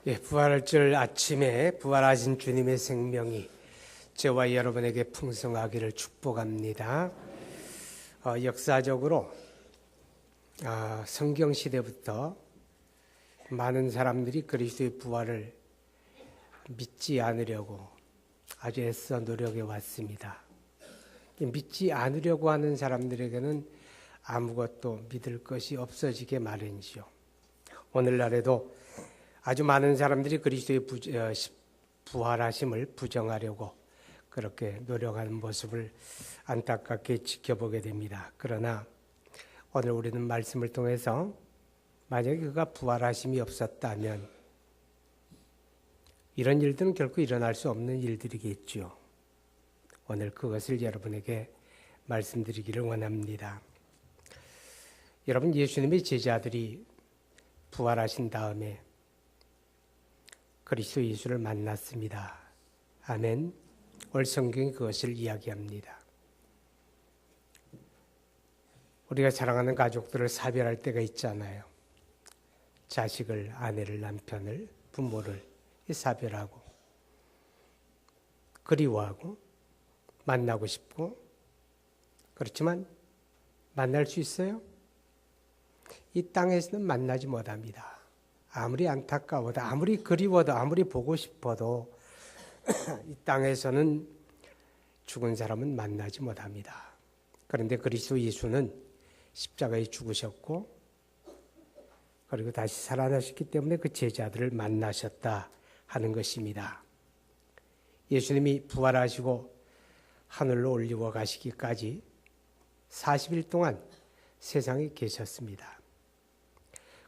부활절 아침에 부활하신 주님의 생명이 저와 여러분에게 풍성하기를 축복합니다. 역사적으로 성경 시대부터 많은 사람들이 그리스도의 부활을 믿지 않으려고 아주 애써 노력해 왔습니다. 믿지 않으려고 하는 사람들에게는 아무것도 믿을 것이 없어지게 마련이죠. 오늘날에도 아주 많은 사람들이 그리스도의 부활하심을 부정하려고 그렇게 노력하는 모습을 안타깝게 지켜보게 됩니다. 그러나 오늘 우리는 말씀을 통해서 만약에 그가 부활하심이 없었다면 이런 일들은 결코 일어날 수 없는 일들이겠죠. 오늘 그것을 여러분에게 말씀드리기를 원합니다. 여러분, 예수님의 제자들이 부활하신 다음에 그리스도 예수를 만났습니다. 아멘. 오늘 성경이 그것을 이야기합니다. 우리가 사랑하는 가족들을 사별할 때가 있잖아요. 자식을, 아내를, 남편을, 부모를 사별하고 그리워하고 만나고 싶고 그렇지만 만날 수 있어요? 이 땅에서는 만나지 못합니다. 아무리 안타까워도 아무리 그리워도 아무리 보고 싶어도 이 땅에서는 죽은 사람은 만나지 못합니다. 그런데 그리스도 예수는 십자가에 죽으셨고 그리고 다시 살아나셨기 때문에 그 제자들을 만나셨다 하는 것입니다. 예수님이 부활하시고 하늘로 올리고 가시기까지 40일 동안 세상에 계셨습니다.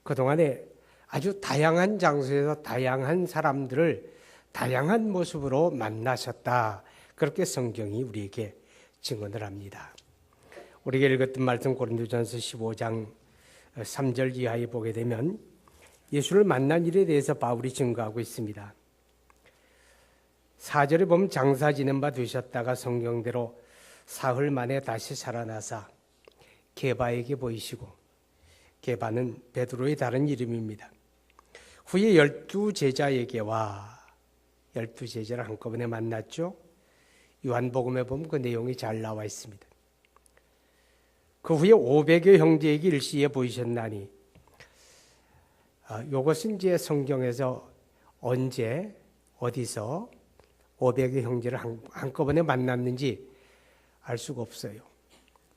그동안에 아주 다양한 장소에서 다양한 사람들을 다양한 모습으로 만나셨다. 그렇게 성경이 우리에게 증언을 합니다. 우리가 읽었던 말씀 고린도전서 15장 3절 이하에 보게 되면 예수를 만난 일에 대해서 바울이 증거하고 있습니다. 4절에 보면 장사 지낸 바 되셨다가 성경대로 사흘 만에 다시 살아나사 게바에게 보이시고, 게바는 베드로의 다른 이름입니다. 후에 12제자에게와 12제자를 한꺼번에 만났죠. 요한복음에 보면 그 내용이 잘 나와 있습니다. 그 후에 500여 형제에게 일시에 보이셨나니, 이것은 이제 성경에서 언제 어디서 500여 형제를 한꺼번에 만났는지 알 수가 없어요.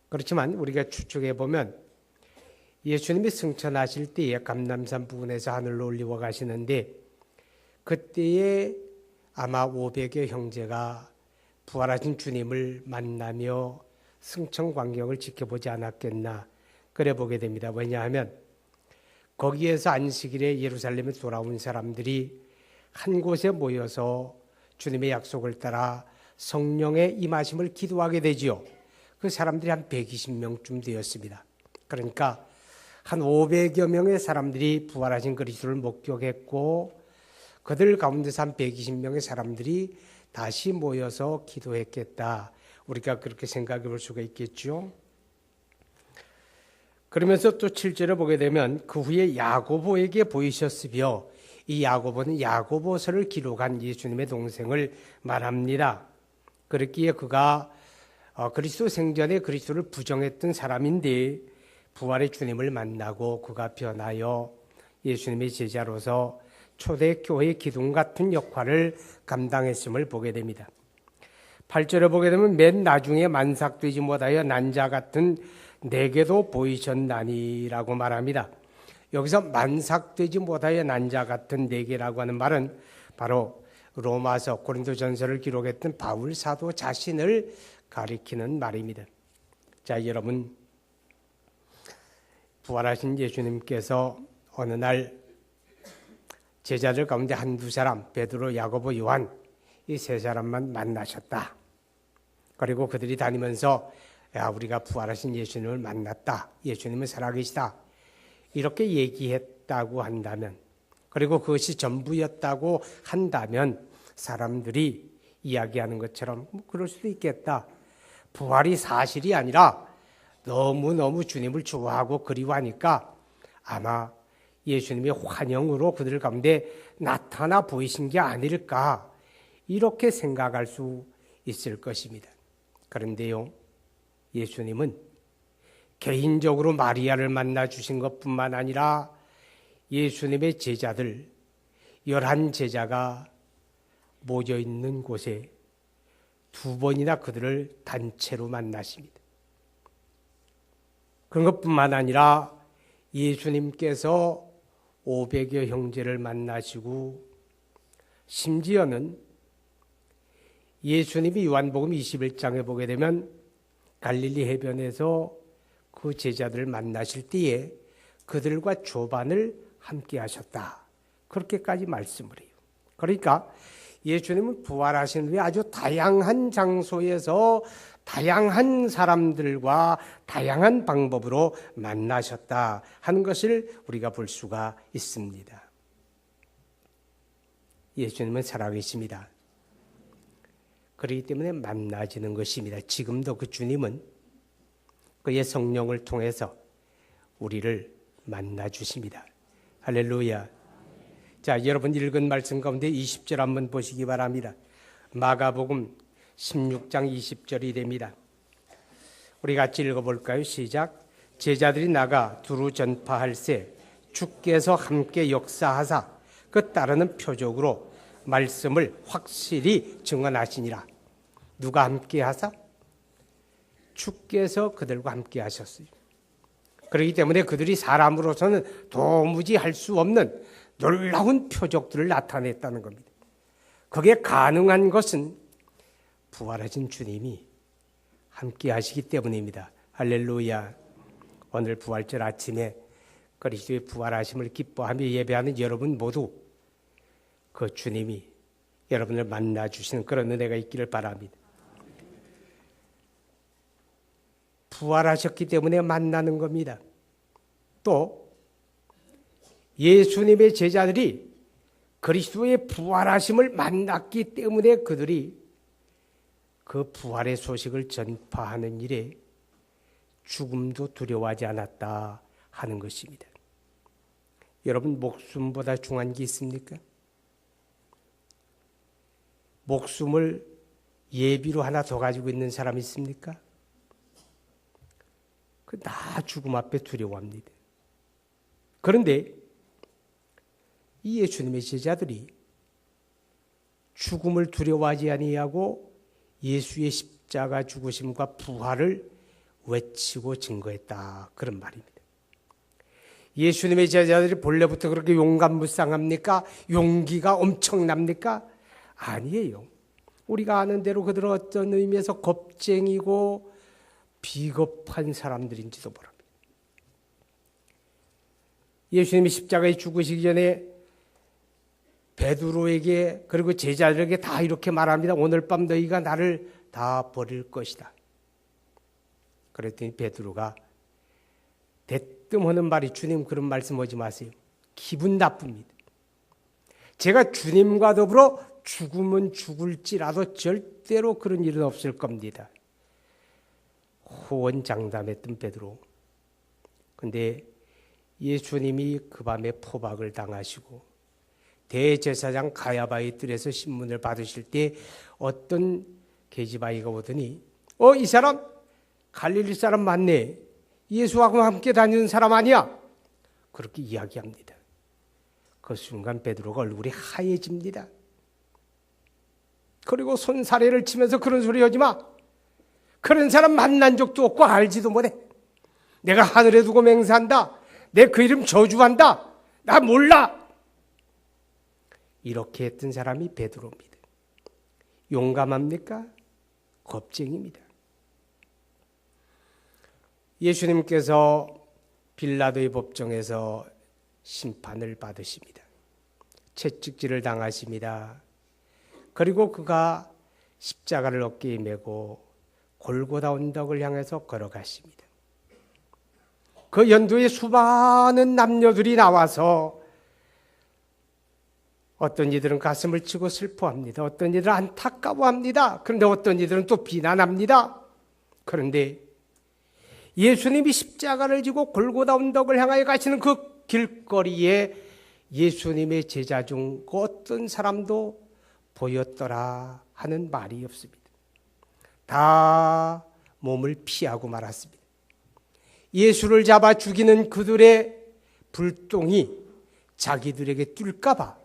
그렇지만 우리가 추측해 보면 예수님이 승천하실 때에 감람산 부근에서 하늘로 올리고 가시는데 그때에 아마 500여 형제가 부활하신 주님을 만나며 승천 광경을 지켜보지 않았겠나 그래 보게 됩니다. 왜냐하면 거기에서 안식일에 예루살렘에 돌아온 사람들이 한 곳에 모여서 주님의 약속을 따라 성령의 임하심을 기도하게 되지요. 그 사람들이 한 120명쯤 되었습니다. 그러니까 한 500여 명의 사람들이 부활하신 그리스도를 목격했고 그들 가운데서 한 120명의 사람들이 다시 모여서 기도했겠다. 우리가 그렇게 생각해 볼 수가 있겠죠. 그러면서 또 7절을 보게 되면 그 후에 야고보에게 보이셨으며, 이 야고보는 야고보서를 기록한 예수님의 동생을 말합니다. 그렇기에 그가 그리스도 생전에 그리스도를 부정했던 사람인데 부활의 주님을 만나고 그가 변하여 예수님의 제자로서 초대교회 기둥 같은 역할을 감당했음을 보게 됩니다. 8절에 보게 되면 맨 나중에 만삭되지 못하여 난 자 같은 내게도 보이셨나니라고 말합니다. 여기서 만삭되지 못하여 난 자 같은 내게라고 하는 말은 바로 로마서 고린도전서를 기록했던 바울 사도 자신을 가리키는 말입니다. 자, 여러분, 부활하신 예수님께서 어느 날 제자들 가운데 한두 사람, 베드로, 야고보, 요한, 이 세 사람만 만나셨다. 그리고 그들이 다니면서 우리가 부활하신 예수님을 만났다. 예수님은 살아계시다. 이렇게 얘기했다고 한다면, 그리고 그것이 전부였다고 한다면 사람들이 이야기하는 것처럼 그럴 수도 있겠다. 부활이 사실이 아니라 너무너무 주님을 좋아하고 그리워하니까 아마 예수님의 환영으로 그들 가운데 나타나 보이신 게 아닐까 이렇게 생각할 수 있을 것입니다. 그런데요, 예수님은 개인적으로 마리아를 만나 주신 것뿐만 아니라 예수님의 제자들 11제자가 모여 있는 곳에 2번이나 그들을 단체로 만나십니다. 그런 것뿐만 아니라 예수님께서 500여 형제를 만나시고 심지어는 예수님이 요한복음 21장에 보게 되면 갈릴리 해변에서 그 제자들을 만나실 때에 그들과 조반을 함께 하셨다. 그렇게까지 말씀을 해요. 그러니까 예수님은 부활하신 후에 아주 다양한 장소에서 다양한 사람들과 다양한 방법으로 만나셨다 하는 것을 우리가 볼 수가 있습니다. 예수님은 살아계십니다. 그렇기 때문에 만나지는 것입니다. 지금도 그 주님은 그의 성령을 통해서 우리를 만나 주십니다. 할렐루야. 자, 여러분 읽은 말씀 가운데 20절 한번 보시기 바랍니다. 마가복음 16장 20절이 됩니다. 우리 같이 읽어볼까요? 시작. 제자들이 나가 두루 전파할세 주께서 함께 역사하사 그 따르는 표적으로 말씀을 확실히 증언하시니라. 누가 함께 하사? 주께서 그들과 함께 하셨어요. 그렇기 때문에 그들이 사람으로서는 도무지 할 수 없는 놀라운 표적들을 나타냈다는 겁니다. 그게 가능한 것은 부활하신 주님이 함께 하시기 때문입니다. 할렐루야. 오늘 부활절 아침에 그리스도의 부활하심을 기뻐하며 예배하는 여러분 모두 그 주님이 여러분을 만나 주시는 그런 은혜가 있기를 바랍니다. 부활하셨기 때문에 만나는 겁니다. 또 예수님의 제자들이 그리스도의 부활하심을 만났기 때문에 그들이 그 부활의 소식을 전파하는 일에 죽음도 두려워하지 않았다 하는 것입니다. 여러분, 목숨보다 중요한 게 있습니까? 목숨을 예비로 하나 더 가지고 있는 사람이 있습니까? 나 죽음 앞에 두려워합니다. 그런데 이 예수님의 제자들이 죽음을 두려워하지 아니하고 예수의 십자가 죽으심과 부활을 외치고 증거했다. 그런 말입니다. 예수님의 제자들이 본래부터 그렇게 용감무쌍합니까? 용기가 엄청납니까? 아니에요. 우리가 아는 대로 그들은 어떤 의미에서 겁쟁이고 비겁한 사람들인지도 모릅니다. 예수님이 십자가에 죽으시기 전에 베드로에게 그리고 제자들에게 다 이렇게 말합니다. 오늘 밤 너희가 나를 다 버릴 것이다. 그랬더니 베드로가 대뜸 하는 말이 주님 그런 말씀하지 마세요. 기분 나쁩니다. 제가 주님과 더불어 죽으면 죽을지라도 절대로 그런 일은 없을 겁니다. 호언장담했던 베드로. 그런데 예수님이 그 밤에 포박을 당하시고 대제사장 가야바의 뜰에서 신문을 받으실 때 어떤 계집아이가 오더니 이 사람 갈릴리 사람 맞네. 예수하고 함께 다니는 사람 아니야? 그렇게 이야기합니다. 그 순간 베드로가 얼굴이 하얘집니다. 그리고 손사래를 치면서 그런 소리 하지 마. 그런 사람 만난 적도 없고 알지도 못해. 내가 하늘에 두고 맹세한다. 내 그 이름 저주한다. 나 몰라. 이렇게 했던 사람이 베드로입니다. 용감합니까? 겁쟁입니다. 예수님께서 빌라도의 법정에서 심판을 받으십니다. 채찍질을 당하십니다. 그리고 그가 십자가를 어깨에 메고 골고다 언덕을 향해서 걸어가십니다. 그 연도에 수많은 남녀들이 나와서 어떤 이들은 가슴을 치고 슬퍼합니다. 어떤 이들은 안타까워합니다. 그런데 어떤 이들은 또 비난합니다. 그런데 예수님이 십자가를 지고 골고다 언덕을 향하여 가시는 그 길거리에 예수님의 제자 중 어떤 사람도 보였더라 하는 말이 없습니다. 다 몸을 피하고 말았습니다. 예수를 잡아 죽이는 그들의 불똥이 자기들에게 뛸까봐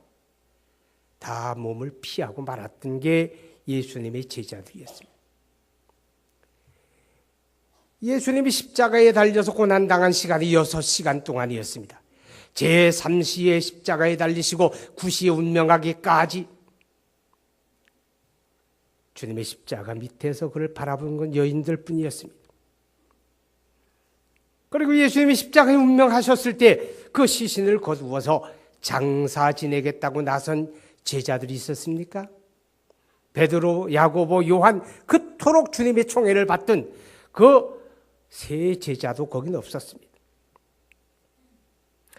다 몸을 피하고 말았던 게 예수님의 제자들이었습니다. 예수님이 십자가에 달려서 고난당한 시간이 6시간 동안이었습니다. 제3시에 십자가에 달리시고 9시에 운명하기까지 주님의 십자가 밑에서 그를 바라보는 건 여인들 뿐이었습니다. 그리고 예수님이 십자가에 운명하셨을 때 그 시신을 거두어서 장사 지내겠다고 나선 제자들이 있었습니까? 베드로, 야고보, 요한, 그토록 주님의 총애를 받던 그 세 제자도 거긴 없었습니다.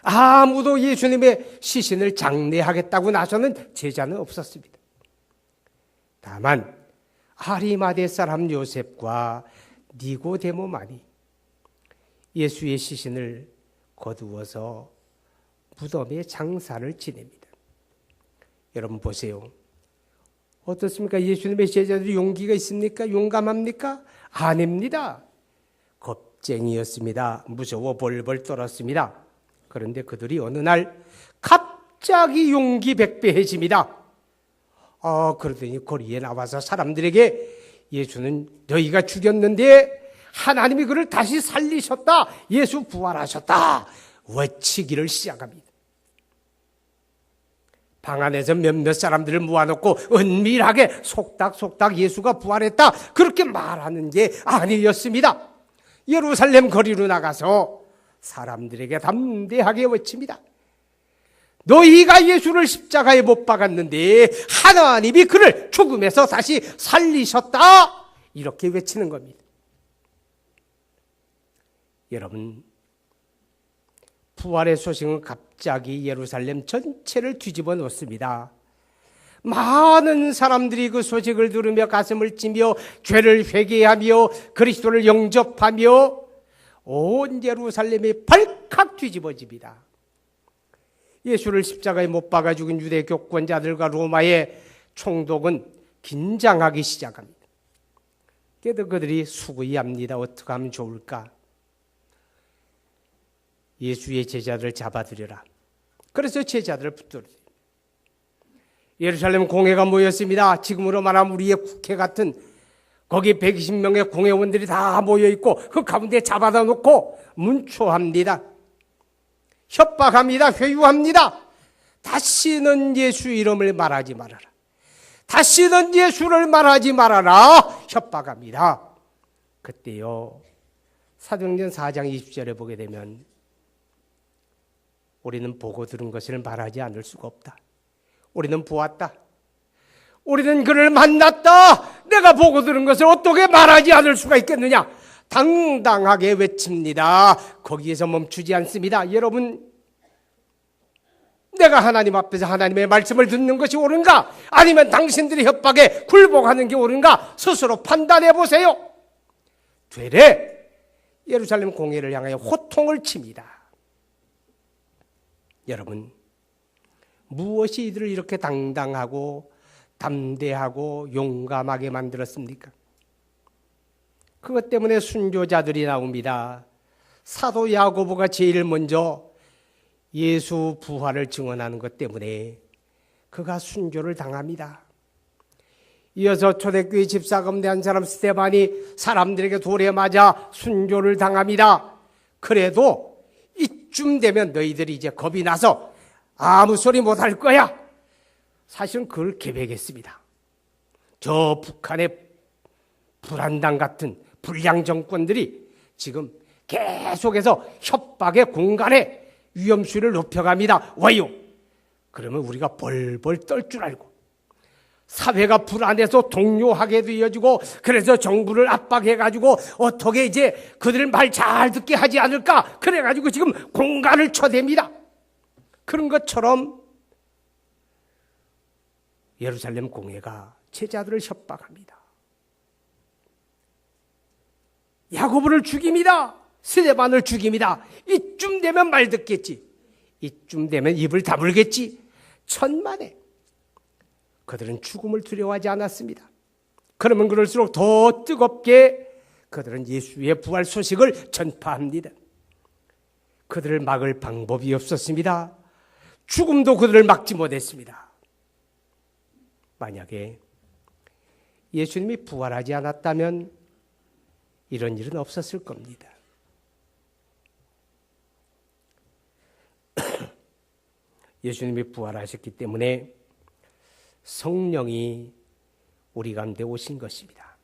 아무도 예수님의 시신을 장례하겠다고 나서는 제자는 없었습니다. 다만 아리마대 사람 요셉과 니고데모만이 예수의 시신을 거두어서 무덤에 장사를 지냅니다. 여러분 보세요. 어떻습니까? 예수님의 제자들이 용기가 있습니까? 용감합니까? 아닙니다. 겁쟁이였습니다. 무서워 벌벌 떨었습니다. 그런데 그들이 어느 날 갑자기 용기 백배해집니다. 그러더니 거리에 나와서 사람들에게 예수는 너희가 죽였는데 하나님이 그를 다시 살리셨다. 예수 부활하셨다. 외치기를 시작합니다. 방 안에서 몇몇 사람들을 모아놓고 은밀하게 속닥속닥 예수가 부활했다. 그렇게 말하는 게 아니었습니다. 예루살렘 거리로 나가서 사람들에게 담대하게 외칩니다. 너희가 예수를 십자가에 못 박았는데 하나님이 그를 죽음에서 다시 살리셨다. 이렇게 외치는 겁니다. 여러분, 부활의 소식은 갑자기 예루살렘 전체를 뒤집어 놓습니다. 많은 사람들이 그 소식을 들으며 가슴을 찌며 죄를 회개하며 그리스도를 영접하며 온 예루살렘이 발칵 뒤집어집니다. 예수를 십자가에 못 박아 죽은 유대 교권자들과 로마의 총독은 긴장하기 시작합니다. 그래도 그들이 수고합니다. 어떻게 하면 좋을까? 예수의 제자들을 잡아들여라. 그래서 제자들을 붙들어요. 예루살렘 공회가 모였습니다. 지금으로 말하면 우리의 국회 같은 거기 120명의 공회원들이 다 모여있고 그 가운데 잡아다 놓고 문초합니다. 협박합니다. 회유합니다. 다시는 예수 이름을 말하지 말아라. 다시는 예수를 말하지 말아라. 협박합니다. 그때요, 사도행전 4장 20절에 보게 되면 우리는 보고 들은 것을 말하지 않을 수가 없다. 우리는 보았다. 우리는 그를 만났다. 내가 보고 들은 것을 어떻게 말하지 않을 수가 있겠느냐. 당당하게 외칩니다. 거기에서 멈추지 않습니다. 여러분, 내가 하나님 앞에서 하나님의 말씀을 듣는 것이 옳은가? 아니면 당신들의 협박에 굴복하는 게 옳은가? 스스로 판단해 보세요. 되레 예루살렘 공회를 향하여 호통을 칩니다. 여러분, 무엇이 이들을 이렇게 당당하고 담대하고 용감하게 만들었습니까? 그것 때문에 순교자들이 나옵니다. 사도 야고보가 제일 먼저 예수 부활을 증언하는 것 때문에 그가 순교를 당합니다. 이어서 초대교회 집사 가운데 한 사람 스데반이 사람들에게 돌에 맞아 순교를 당합니다. 그래도 이쯤 되면 너희들이 이제 겁이 나서 아무 소리 못할 거야. 사실은 그걸 계획했습니다. 저 북한의 불안당 같은 불량 정권들이 지금 계속해서 협박의 공간에 위험수위를 높여갑니다. 왜요? 그러면 우리가 벌벌 떨 줄 알고 사회가 불안해서 동요하게 되어지고 그래서 정부를 압박해가지고 어떻게 이제 그들 말 잘 듣게 하지 않을까? 그래가지고 지금 공간을 쳐댑니다. 그런 것처럼 예루살렘 공회가 제자들을 협박합니다. 야고보를 죽입니다. 스데반을 죽입니다. 이쯤 되면 말 듣겠지. 이쯤 되면 입을 다물겠지. 천만에 그들은 죽음을 두려워하지 않았습니다. 그러면 그럴수록 더 뜨겁게 그들은 예수의 부활 소식을 전파합니다. 그들을 막을 방법이 없었습니다. 죽음도 그들을 막지 못했습니다. 만약에 예수님이 부활하지 않았다면 이런 일은 없었을 겁니다. 예수님이 부활하셨기 때문에 성령이 우리 가운데 오신 것입니다.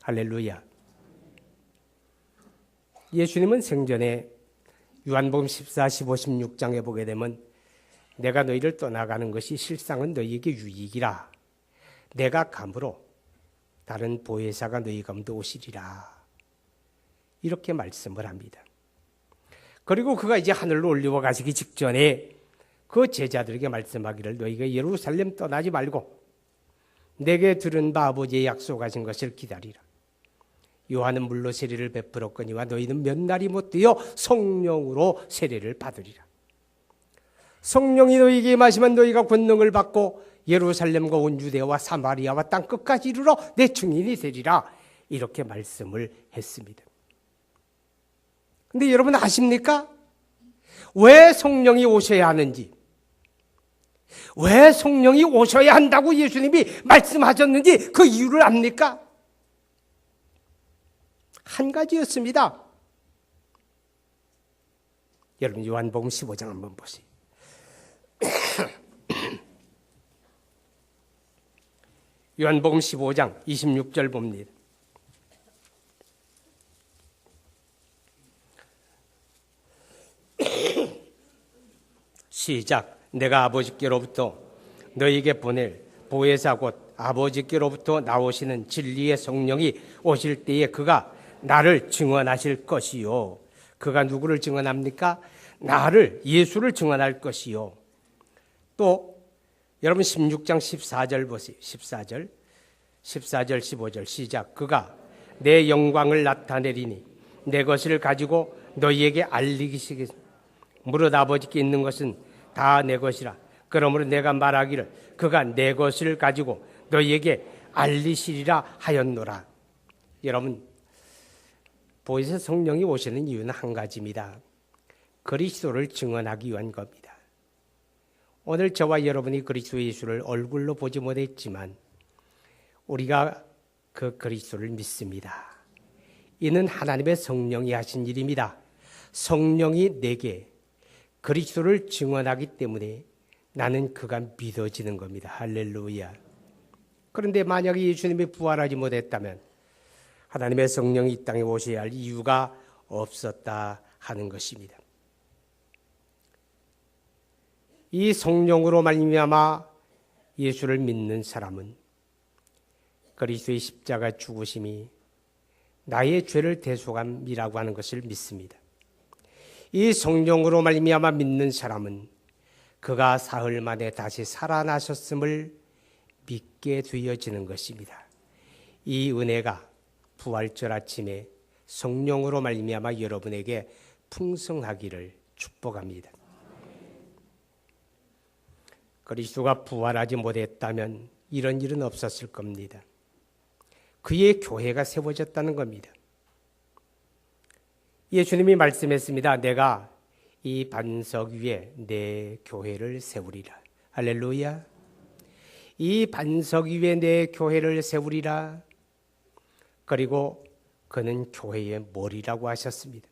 할렐루야. 예수님은 생전에 요한복음 14, 15, 16장에 보게 되면 내가 너희를 떠나가는 것이 실상은 너희에게 유익이라. 내가 감으로 다른 보혜사가 너희 가운데 오시리라. 이렇게 말씀을 합니다. 그리고 그가 이제 하늘로 올리워 가시기 직전에 그 제자들에게 말씀하기를 너희가 예루살렘 떠나지 말고 내게 들은 바 아버지의 약속하신 것을 기다리라. 요한은 물로 세례를 베풀었거니와 너희는 몇 날이 못 되어 성령으로 세례를 받으리라. 성령이 너희에게 임하시면 너희가 권능을 받고 예루살렘과 온 유대와 사마리아와 땅끝까지 이르러 내 증인이 되리라. 이렇게 말씀을 했습니다. 근데 여러분 아십니까? 왜 성령이 오셔야 하는지, 왜 성령이 오셔야 한다고 예수님이 말씀하셨는지 그 이유를 압니까? 한 가지였습니다. 여러분 요한복음 15장 한번 보세요. 요한복음 15장 26절 봅니다. 시작. 내가 아버지께로부터 너희에게 보낼 보혜사 곧 아버지께로부터 나오시는 진리의 성령이 오실 때에 그가 나를 증언하실 것이요. 그가 누구를 증언합니까? 나를, 예수를 증언할 것이요. 또 여러분 16장 14절 보세요. 14절 15절 시작. 그가 내 영광을 나타내리니 내 것을 가지고 너희에게 알리시겠습니다. 무릇 아버지께 있는 것은 다 내 것이라. 그러므로 내가 말하기를 그가 내 것을 가지고 너희에게 알리시리라 하였노라. 여러분 보혜사 성령이 오시는 이유는 한 가지입니다. 그리스도를 증언하기 위한 겁니다. 오늘 저와 여러분이 그리스도 예수를 얼굴로 보지 못했지만 우리가 그 그리스도를 믿습니다. 이는 하나님의 성령이 하신 일입니다. 성령이 내게 그리스도를 증언하기 때문에 나는 그가 믿어지는 겁니다. 할렐루야. 그런데 만약에 예수님이 부활하지 못했다면 하나님의 성령이 이 땅에 오셔야 할 이유가 없었다 하는 것입니다. 이 성령으로 말미암아 예수를 믿는 사람은 그리스도의 십자가 죽으심이 나의 죄를 대속함이라고 하는 것을 믿습니다. 이 성령으로 말미암아 믿는 사람은 그가 사흘 만에 다시 살아나셨음을 믿게 되어지는 것입니다. 이 은혜가 부활절 아침에 성령으로 말미암아 여러분에게 풍성하기를 축복합니다. 그리스도가 부활하지 못했다면 이런 일은 없었을 겁니다. 그의 교회가 세워졌다는 겁니다. 예수님이 말씀했습니다. 내가 이 반석 위에 내 교회를 세우리라. 할렐루야. 이 반석 위에 내 교회를 세우리라. 그리고 그는 교회의 머리라고 하셨습니다.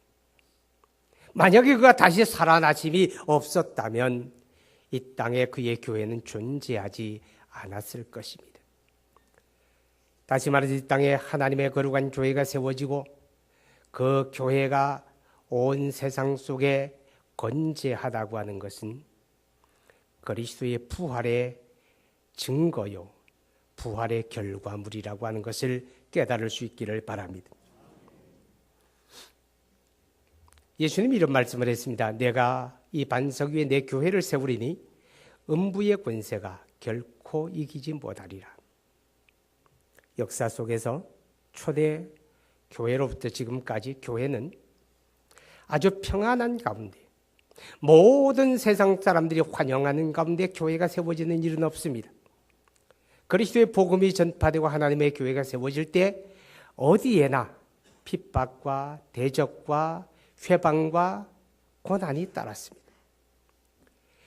만약에 그가 다시 살아나심이 없었다면 이 땅에 그의 교회는 존재하지 않았을 것입니다. 다시 말해서 이 땅에 하나님의 거룩한 교회가 세워지고 그 교회가 온 세상 속에 건재하다고 하는 것은 그리스도의 부활의 증거요, 부활의 결과물이라고 하는 것을 깨달을 수 있기를 바랍니다. 예수님이 이런 말씀을 했습니다. 내가 이 반석 위에 내 교회를 세우리니 음부의 권세가 결코 이기지 못하리라. 역사 속에서 초대 교회로부터 지금까지 교회는 아주 평안한 가운데 모든 세상 사람들이 환영하는 가운데 교회가 세워지는 일은 없습니다. 그리스도의 복음이 전파되고 하나님의 교회가 세워질 때 어디에나 핍박과 대적과 회방과 고난이 따랐습니다.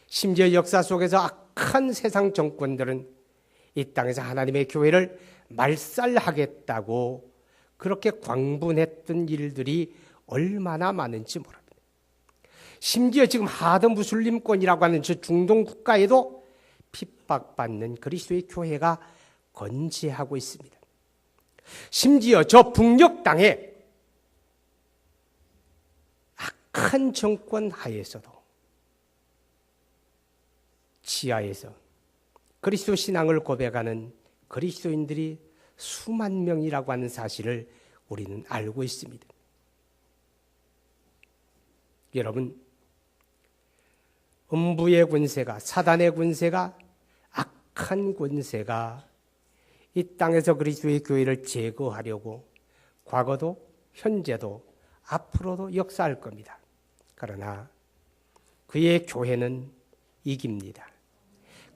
심지어 역사 속에서 악한 세상 정권들은 이 땅에서 하나님의 교회를 말살하겠다고 그렇게 광분했던 일들이 얼마나 많은지 모릅니다. 심지어 지금 하드 무슬림권이라고 하는 저 중동 국가에도 핍박받는 그리스도의 교회가 건재하고 있습니다. 심지어 저 북녘 땅에 악한 정권 하에서도 지하에서 그리스도 신앙을 고백하는 그리스도인들이 수만 명이라고 하는 사실을 우리는 알고 있습니다. 여러분, 음부의 군세가, 사단의 군세가, 악한 군세가 이 땅에서 그리스도의 교회를 제거하려고 과거도 현재도 앞으로도 역사할 겁니다. 그러나 그의 교회는 이깁니다.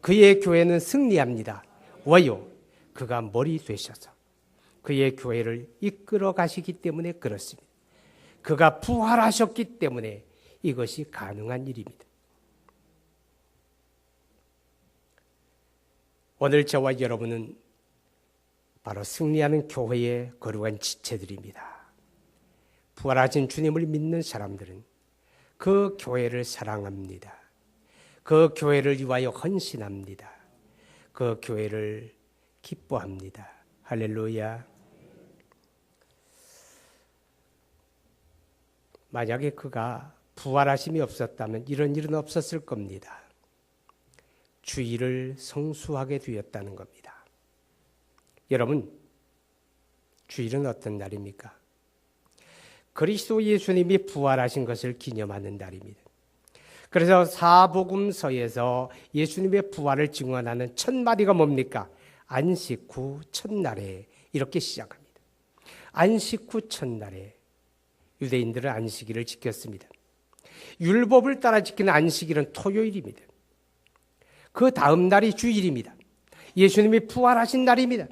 그의 교회는 승리합니다. 왜요? 그가 머리 되셔서 그의 교회를 이끌어 가시기 때문에 그렇습니다. 그가 부활하셨기 때문에 이것이 가능한 일입니다. 오늘 저와 여러분은 바로 승리하는 교회의 거룩한 지체들입니다. 부활하신 주님을 믿는 사람들은 그 교회를 사랑합니다. 그 교회를 위하여 헌신합니다. 그 교회를 기뻐합니다. 할렐루야. 만약에 그가 부활하심이 없었다면 이런 일은 없었을 겁니다. 주일을 성수하게 되었다는 겁니다. 여러분, 주일은 어떤 날입니까? 그리스도 예수님이 부활하신 것을 기념하는 날입니다. 그래서 사복음서에서 예수님의 부활을 증언하는 첫 마디가 뭡니까? 안식 후 첫날에 이렇게 시작합니다. 안식 후 첫날에 유대인들은 안식일을 지켰습니다. 율법을 따라 지키는 안식일은 토요일입니다. 그 다음 날이 주일입니다. 예수님이 부활하신 날입니다.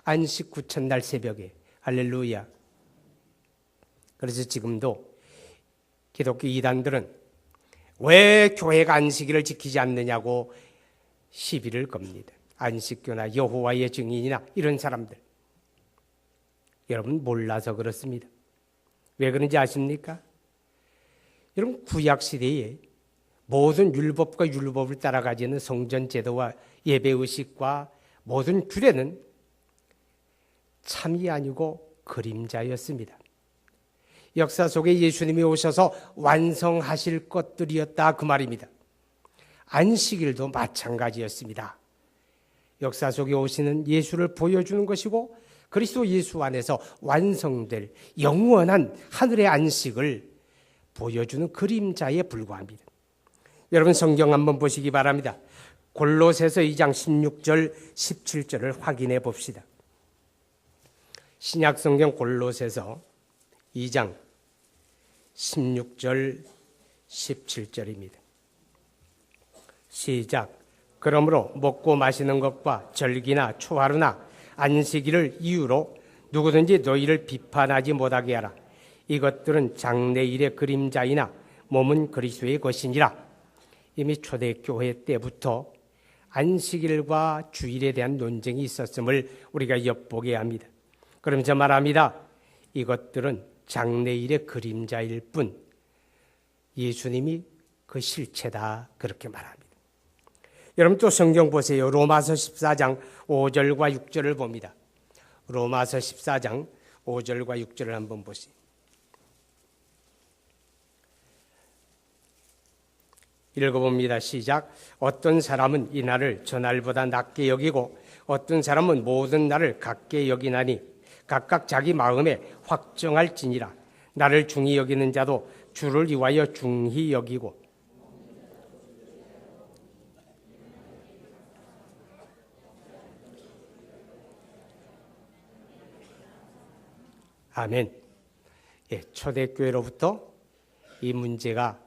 안식 후 첫날 새벽에 할렐루야. 그래서 지금도 기독교 이단들은 왜 교회가 안식일을 지키지 않느냐고 시비를 겁니다. 안식교나 여호와의 증인이나 이런 사람들. 여러분 몰라서 그렇습니다. 왜 그런지 아십니까? 여러분 구약시대에 모든 율법과 율법을 따라가지는 성전 제도와 예배의식과 모든 규례는 참이 아니고 그림자였습니다. 역사 속에 예수님이 오셔서 완성하실 것들이었다 그 말입니다. 안식일도 마찬가지였습니다. 역사 속에 오시는 예수를 보여주는 것이고 그리스도 예수 안에서 완성될 영원한 하늘의 안식을 보여주는 그림자에 불과합니다. 여러분 성경 한번 보시기 바랍니다. 골로새서 2장 16절 17절을 확인해 봅시다. 신약 성경 골로새서 2장 16절 17절입니다. 시작. 그러므로 먹고 마시는 것과 절기나 초하루나 안식일을 이유로 누구든지 너희를 비판하지 못하게 하라. 이것들은 장래일의 그림자이나 몸은 그리스도의 것이니라. 이미 초대교회 때부터 안식일과 주일에 대한 논쟁이 있었음을 우리가 엿보게 합니다. 그러면서 말합니다. 이것들은 장래일의 그림자일 뿐 예수님이 그 실체다 그렇게 말합니다. 여러분 또 성경 보세요. 로마서 14장 5절과 6절을 봅니다. 로마서 14장 5절과 6절을 한번 보세요. 읽어봅니다. 시작. 어떤 사람은 이 날을 저 날보다 낮게 여기고 어떤 사람은 모든 날을 같게 여기나니 각각 자기 마음에 확정할지니라. 나를 중히 여기는 자도 주를 위하여 중히 여기고 아멘. 예, 초대교회로부터 이 문제가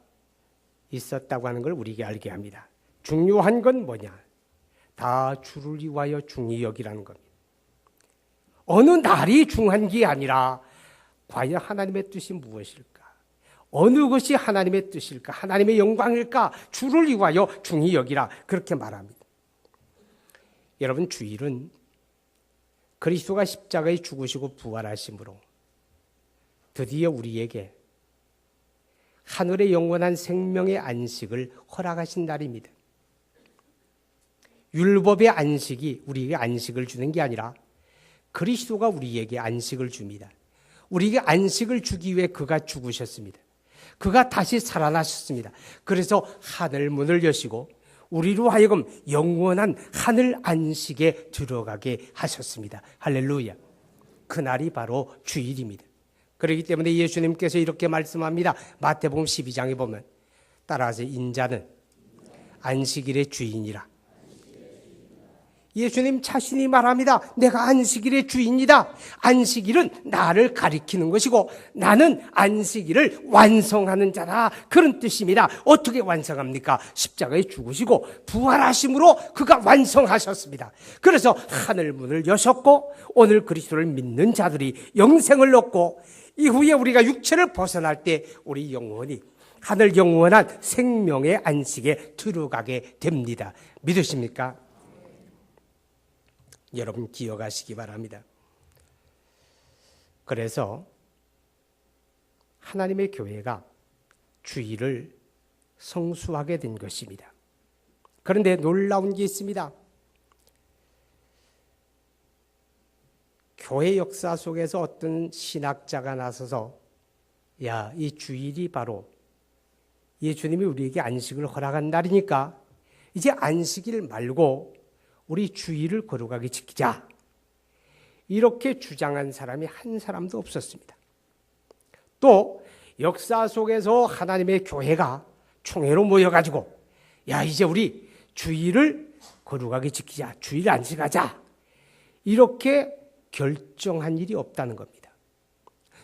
있었다고 하는 걸 우리에게 알게 합니다. 중요한 건 뭐냐? 다 주를 위하여 중히 여기라는 겁니다. 어느 날이 중요한 게 아니라 과연 하나님의 뜻이 무엇일까? 어느 것이 하나님의 뜻일까? 하나님의 영광일까? 주를 위하여 중히 여기라 그렇게 말합니다. 여러분, 주일은 그리스도가 십자가에 죽으시고 부활하심으로 드디어 우리에게 하늘의 영원한 생명의 안식을 허락하신 날입니다. 율법의 안식이 우리에게 안식을 주는 게 아니라 그리스도가 우리에게 안식을 줍니다. 우리에게 안식을 주기 위해 그가 죽으셨습니다. 그가 다시 살아나셨습니다. 그래서 하늘 문을 여시고 우리로 하여금 영원한 하늘 안식에 들어가게 하셨습니다. 할렐루야. 그날이 바로 주일입니다. 그렇기 때문에 예수님께서 이렇게 말씀합니다. 마태복음 12장에 보면 따라서 인자는 안식일의 주인이라. 예수님 자신이 말합니다. 내가 안식일의 주인이다. 안식일은 나를 가리키는 것이고 나는 안식일을 완성하는 자다. 그런 뜻입니다. 어떻게 완성합니까? 십자가에 죽으시고 부활하심으로 그가 완성하셨습니다. 그래서 하늘 문을 여셨고 오늘 그리스도를 믿는 자들이 영생을 얻고 이후에 우리가 육체를 벗어날 때 우리 영혼이 하늘 영원한 생명의 안식에 들어가게 됩니다. 믿으십니까? 여러분 기억하시기 바랍니다. 그래서 하나님의 교회가 주일을 성수하게 된 것입니다. 그런데 놀라운 게 있습니다. 교회 역사 속에서 어떤 신학자가 나서서 이 주일이 바로 예수님이 우리에게 안식을 허락한 날이니까 이제 안식일 말고 우리 주일을 거룩하게 지키자. 이렇게 주장한 사람이 한 사람도 없었습니다. 또 역사 속에서 하나님의 교회가 총회로 모여가지고 이제 우리 주일을 거룩하게 지키자. 주일 안식하자. 이렇게 결정한 일이 없다는 겁니다.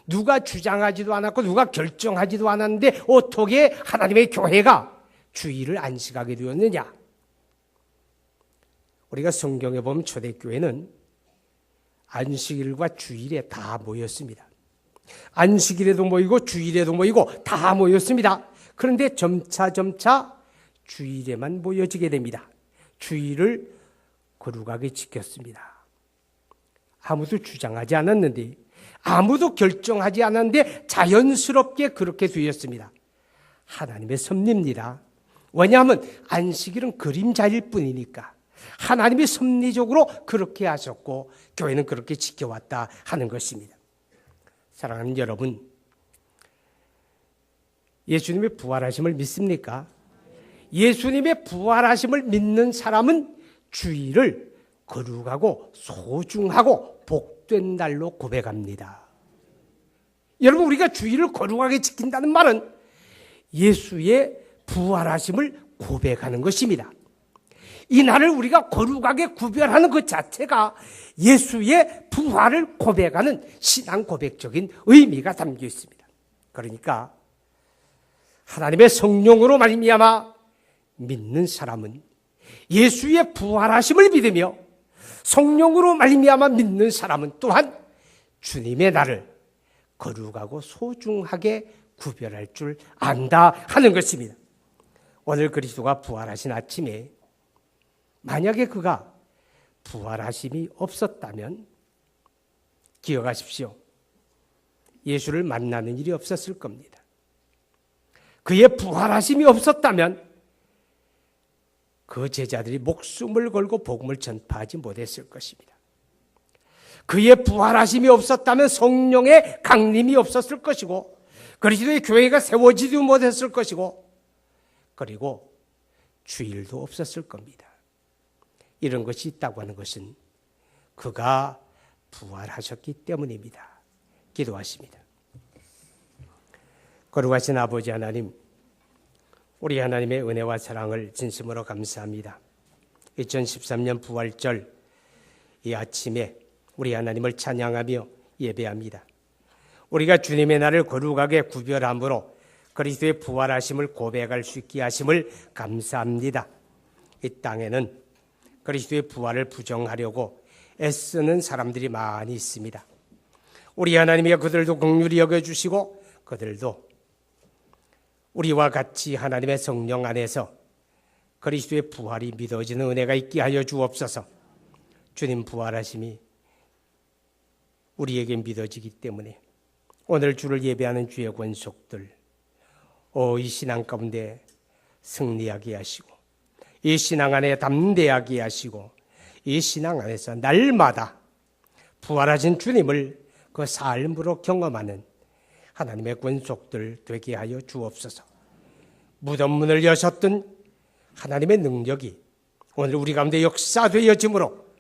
누가 주장하지도 않았고 누가 결정하지도 않았는데 어떻게 하나님의 교회가 주일을 안식하게 되었느냐? 우리가 성경에 보면 초대교회는 안식일과 주일에 다 모였습니다. 안식일에도 모이고 주일에도 모이고 다 모였습니다. 그런데 점차 주일에만 모여지게 됩니다. 주일을 거룩하게 지켰습니다. 아무도 주장하지 않았는데 아무도 결정하지 않았는데 자연스럽게 그렇게 되었습니다. 하나님의 섭리입니다. 왜냐하면 안식일은 그림자일 뿐이니까 하나님이 섭리적으로 그렇게 하셨고 교회는 그렇게 지켜왔다 하는 것입니다. 사랑하는 여러분, 예수님의 부활하심을 믿습니까? 예수님의 부활하심을 믿는 사람은 주일을 거룩하고 소중하고 복된 날로 고백합니다. 여러분, 우리가 주일을 거룩하게 지킨다는 말은 예수의 부활하심을 고백하는 것입니다. 이 날을 우리가 거룩하게 구별하는 것 자체가 예수의 부활을 고백하는 신앙 고백적인 의미가 담겨 있습니다. 그러니까 하나님의 성령으로 말미암아 믿는 사람은 예수의 부활하심을 믿으며 성령으로 말미암아 믿는 사람은 또한 주님의 날을 거룩하고 소중하게 구별할 줄 안다 하는 것입니다. 오늘 그리스도가 부활하신 아침에 만약에 그가 부활하심이 없었다면 기억하십시오. 예수를 만나는 일이 없었을 겁니다. 그의 부활하심이 없었다면 그 제자들이 목숨을 걸고 복음을 전파하지 못했을 것입니다. 그의 부활하심이 없었다면 성령의 강림이 없었을 것이고 그리스도의 교회가 세워지지 못했을 것이고 그리고 주일도 없었을 겁니다. 이런 것이 있다고 하는 것은 그가 부활하셨기 때문입니다. 기도하십니다. 거룩하신 아버지 하나님, 우리 하나님의 은혜와 사랑을 진심으로 감사합니다. 2013년 부활절 이 아침에 우리 하나님을 찬양하며 예배합니다. 우리가 주님의 날을 거룩하게 구별함으로 그리스도의 부활하심을 고백할 수 있게 하심을 감사합니다. 이 땅에는 그리스도의 부활을 부정하려고 애쓰는 사람들이 많이 있습니다. 우리 하나님이 그들도 긍휼히 여겨주시고 그들도 우리와 같이 하나님의 성령 안에서 그리스도의 부활이 믿어지는 은혜가 있게 하여 주옵소서. 주님 부활하심이 우리에게 믿어지기 때문에 오늘 주를 예배하는 주의 권속들, 이 신앙 가운데 승리하게 하시고 이 신앙 안에 담대하게 하시고 이 신앙 안에서 날마다 부활하신 주님을 그 삶으로 경험하는 하나님의 권속들 되게 하여 주옵소서. 무덤 문을 여셨던 하나님의 능력이 오늘 우리 가운데 역사되어짐으로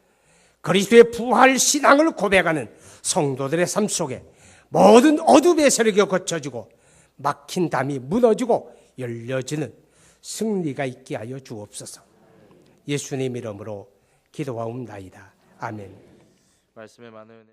그리스도의 부활 신앙을 고백하는 성도들의 삶 속에 모든 어둠의 세력이 거쳐지고 막힌 담이 무너지고 열려지는 승리가 있게 하여 주옵소서. 예수님 이름으로 기도하옵나이다. 아멘. 말씀에 많은 은혜.